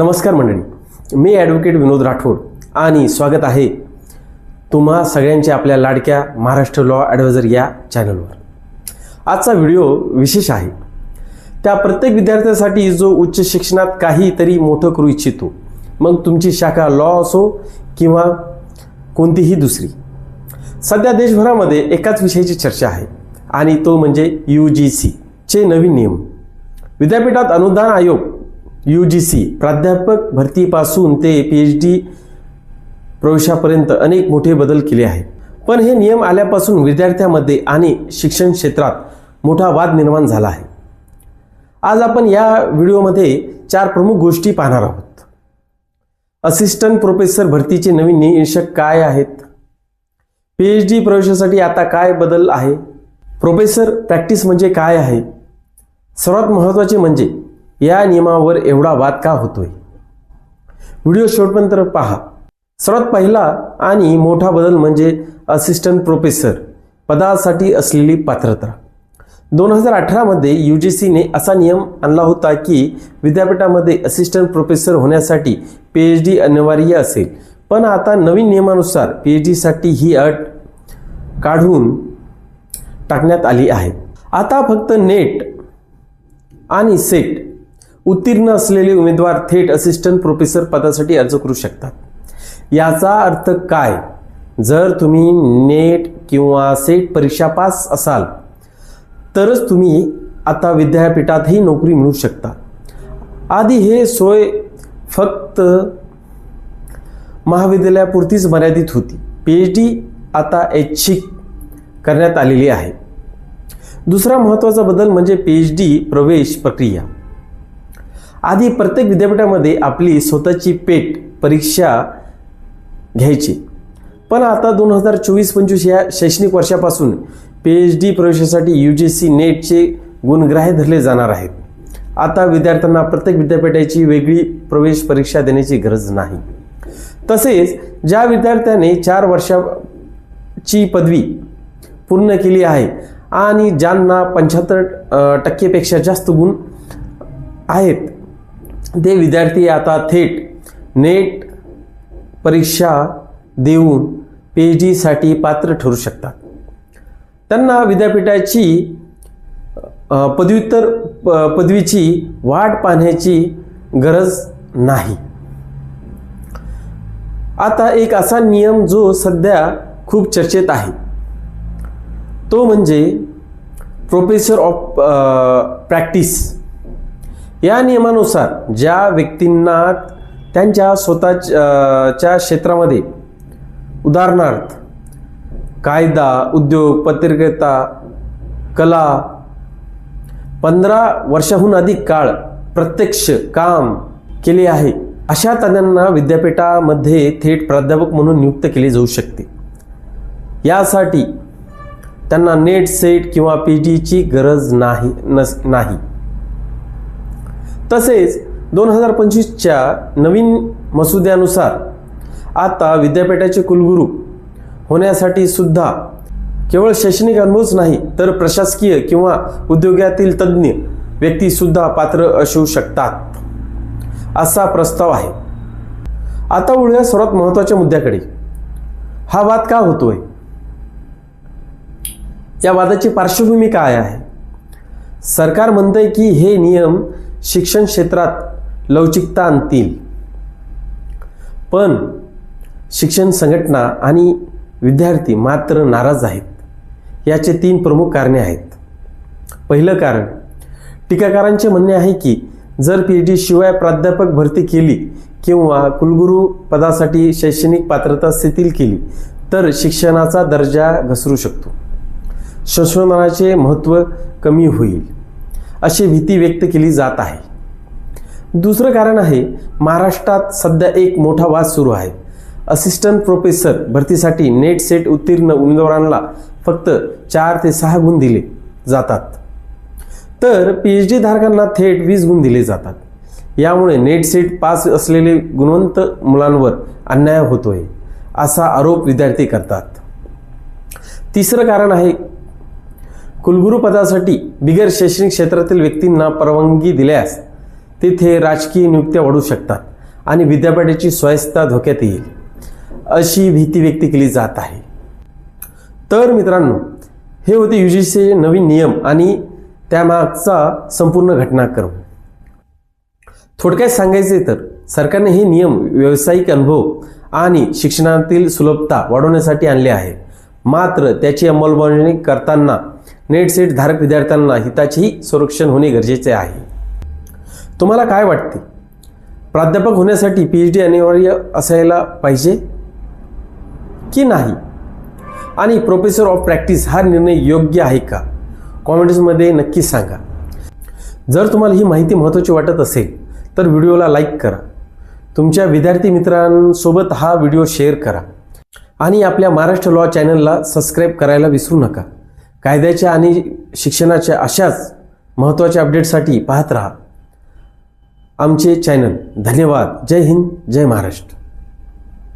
नमस्कार मंडळी, मी ॲडव्होकेट विनोद राठोड आणि स्वागत आहे तुम्हा सगळ्यांचे आपल्या लाडक्या महाराष्ट्र लॉ ॲडवायझर या चॅनलवर। आजचा व्हिडिओ विशेष आहे। त्या प्रत्येक विद्यार्थ्यासाठी जो उच्च शिक्षणात काहीतरी मोठं करू इच्छितो, मग तुमची शाखा लॉ असो किंवा कोणतीही दुसरी। सध्या देशभरामध्ये एकाच विषयाची चर्चा आहे आणि तो म्हणजे UGC चे नवीन नियम। विद्यापीठात अनुदान आयोग UGC प्राध्यापक भरतीपासून ते PhD प्रवेशापर्यंत अनेक मोठे बदल केले आहेत। पण हे नियम आल्यापासून विद्यार्थ्यांमध्ये आणि शिक्षण क्षेत्रात मोठा वाद निर्माण झाला आहे। आज आपण या व्हिडिओमध्ये 4 प्रमुख गोष्टी पाहणार आहोत। असिस्टंट प्रोफेसर भरतीचे नवीन निकष काय आहेत, PhD प्रवेशासाठी आता काय बदल आहे, प्रोफेसर प्रॅक्टिस म्हणजे काय आहे, सर्वात महत्त्वाचे म्हणजे या नियमावर एवढा वाद का होतोय। व्हिडिओ शेवटपर्यंत पहा। सर्वात पहिला आणि मोठा बदल म्हणजे असिस्टंट प्रोफेसर पदासाठी असलेली पात्रता। 2018 मध्ये UGCने असा नियम आणला होता की विद्यापीठामध्ये असिस्टंट प्रोफेसर होण्यासाठी PhD अनिवार्य असेल, पण आता नवीन नियमानुसार PhD साठी ही अट काढून टाकण्यात आली आहे। आता फक्त नेट आणि सेट उत्तीर्ण असलेले उमेदवार थेट असिस्टंट प्रोफेसर पदासाठी अर्ज करू शकतात। याचा अर्थ काय? जर तुम्ही नेट किंवा सेट परीक्षा पास असाल तरच तुम्ही आता विद्यापीठातही नोकरी मिळवू शकता। आधी हे सोय फक्त महाविद्यालयापुरतीच मर्यादित होती। PhD आता ऐच्छिक करण्यात आलेली आहे। दुसरा महत्त्वाचा बदल म्हणजे PhD प्रवेश प्रक्रिया। आधी प्रत्येक विद्यापीठामध्ये आपली स्वतःची पेट परीक्षा घ्यायची, पण आता 2024-25 या शैक्षणिक वर्षापासून PhD प्रवेशासाठी UGC नेटचे गुण ग्राह्य धरले जाणार आहेत। आता विद्यार्थ्यांना प्रत्येक विद्यापीठाची वेगळी प्रवेश परीक्षा देण्याची गरज नाही। तसेच ज्या विद्यार्थ्याने 4 वर्षाची पदवी पूर्ण केली आहे आणि ज्यांना 75% पेक्षा जास्त गुण आहेत ते विद्यार्थी आता थेट नेट परीक्षा देऊन PhD साठी पात्र ठरू शकतात। त्यांना विद्यापीठाची पदव्युत्तर पदवीची वाट पाहण्याची गरज नाही। आता एक असा नियम जो सध्या खूप चर्चेत आहे तो म्हणजे प्रोफेसर ऑफ प्रॅक्टिस। या नियमानुसार ज्या व्यक्तींना त्यांच्या स्वतःच्या क्षेत्रामध्ये उदाहरणार्थ कायदा, उद्योग, पत्रकारिता, कला 15 वर्षाहून अधिक काळ प्रत्यक्ष काम केले आहे, अशा तज्ञांना विद्यापीठामध्ये थेट प्राध्यापक म्हणून नियुक्त केले जाऊ शकते। यासाठी त्यांना नेट, सेट किंवा PhD ची गरज नाही। तसेच 2025च्या नवीन मसुद्यानुसार आता विद्यापीठाचे कुलगुरू होण्यासाठी सुद्धा केवळ शैक्षणिक अनुभवच नाही तर प्रशासकीय किंवा उद्योगातील तज्ज्ञ व्यक्ती सुद्धा पात्र असू शकतात, असा प्रस्ताव आहे। आता वळूया सर्वात महत्त्वाच्या मुद्द्याकडे। हा वाद का होतोय? या वादाची पार्श्वभूमी काय आहे? सरकार म्हणतंय की हे नियम शिक्षण क्षेत्रात लवचिकता आणतील, पण शिक्षण संघटना आणि विद्यार्थी मात्र नाराज आहेत। याचे 3 प्रमुख कारणे आहेत। पहिलं कारण, टीकाकारांचे म्हणणे आहे की जर PhD शिवाय प्राध्यापक भरती केली किंवा कुलगुरू पदासाठी शैक्षणिक पात्रता शिथिल केली तर शिक्षणाचा दर्जा घसरू शकतो, संशोधनाचे महत्त्व कमी होईल, अशी भीती व्यक्त केली जात आहे। दुसरं कारण आहे, महाराष्ट्रात सध्या एक मोठा वाद सुरू आहे। असिस्टंट प्रोफेसर भरतीसाठी नेट सेट उत्तीर्ण उमेदवारांना फक्त 4 ते 6 गुण दिले जातात, तर PhD धारकांना थेट 20 गुण दिले जातात। यामुळे नेट सेट पास असलेले गुणवंत मुलांवर अन्याय होतोय, असा आरोप विद्यार्थी करतात। तिसरं कारण आहे, कुलगुरू पदासाठी बिगर शैक्षणिक क्षेत्रातील व्यक्तींना परवानगी दिल्यास तिथे राजकीय नियुक्त्या वाढू शकतात आणि विद्यापीठाची स्वायत्तता धोक्यात येईल अशी भीती व्यक्त केली जात आहे. तर मित्रांनो, हे होते UGCचे नवीन नियम आणि त्यामागचा संपूर्ण घटनाक्रम. थोडक्यात सांगायचे तर सरकारने हे नियम व्यावसायिक अनुभव आणि शिक्षणातील सुलभता वाढवण्यासाठी आणले आहे. मात्र त्याची अंमलबजावणी करताना नेट सेट धारक विद्यार्थ्यांना हिताचेही संरक्षण होणे गरजेचे आहे. तुम्हाला काय वाटते? प्राध्यापक होण्यासाठी PhD अनिवार्य असायला पाहिजे की नाही? आणि प्रोफेसर ऑफ प्रॅक्टिस हा निर्णय योग्य आहे का? कॉमेंट्समध्ये नक्की सांगा. जर तुम्हाला ही माहिती महत्त्वाची वाटत असेल तर व्हिडिओला लाईक करा, तुमच्या विद्यार्थी मित्रांसोबत हा व्हिडिओ शेअर करा आणि आपल्या महाराष्ट्र लॉ चॅनलला सबस्क्राईब करायला विसरू नका. कायद्याच्या आणि शिक्षणाच्या अशाच महत्त्वाच्या अपडेटसाठी पाहत राहा आमचे चॅनल. धन्यवाद. जय हिंद, जय महाराष्ट्र.